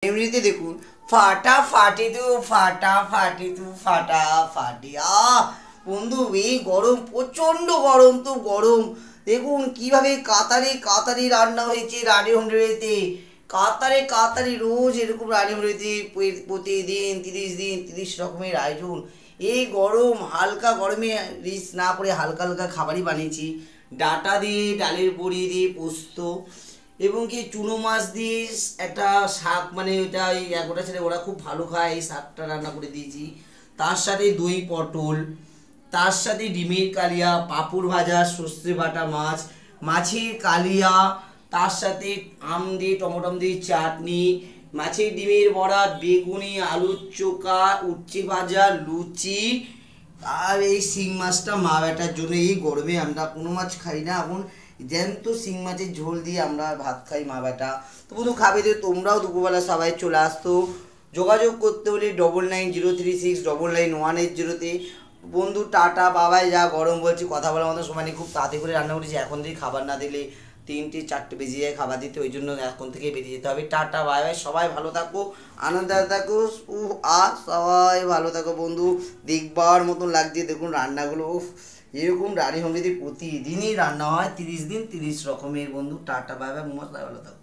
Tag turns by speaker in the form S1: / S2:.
S1: এমনিতে দেখুন ফাটাফাটি বন্ধু, এই গরম, প্রচন্ড গরম, তো গরম দেখুন কিভাবে কাতারে কাতারে রান্না হয়েছে রানী হোমডেতে। কাতারে কাতারে রোজ এরকম রানী হোমডেতে প্রতিদিন 30 দিন 30 রকমের আয়োজন। এই গরম, হালকা গরমে রিচ না করে হালকা হালকা খাবারই বানিয়েছি। ডাটা দিয়ে, ডালের বড়ি দিয়ে পোস্ত, এবং কি চুনো মাছ দিয়ে একটা শাক, মানে ওইটা ওই একটা ছেলে ওরা খুব ভালো খায়, এই শাকটা রান্না করে দিয়েছি। তার সাথে দই পটল, তার সাথে ডিমের কালিয়া, পাঁপড় ভাজা, সর্ষে বাটা মাছ, মাছের কালিয়া, তার সাথে আম দিয়ে টমেটো দিয়ে চাটনি, মাছের ডিমের বড়া, বেগুনি, আলুর চোখা, উচ্ছে ভাজা, লুচি। আর এই শিং মাছটা মা বেটার জন্য, এই গরমে আমরা কোনো মাছ খাই না এখন, জ্যান্ত শিং মাছের ঝোল দিয়ে আমরা ভাত খাই মা বেটা। তো বন্ধু খাবে যে তোমরাও দুপুরবেলা সবাই চলে আসতো। যোগাযোগ করতে হলে 9903699180-তে। বন্ধু টাটা, বাবাই, যা গরম বলছি কথা বলার মতো সময় নেই, খুব তাড়াতাড়ি করে রান্না করেছি। এখন থেকে খাবার না দিলে 3টে 4টে বেজে যায় খাবার দিতে, ওই জন্য এখন থেকে বেরিয়ে যেতে হবে। টাটা বাই বাই, সবাই ভালো থাকো, আনন্দে থাকো, সবাই ভালো থাকো বন্ধু। দেখবার মতন লাগছে দেখুন রান্নাগুলো, এরকম রানী হোমডেতে প্রতিদিনই রান্না হয়, 30 দিন 30 রকমের বন্ধু। টাটা বাই বাই, ভালো থাকো।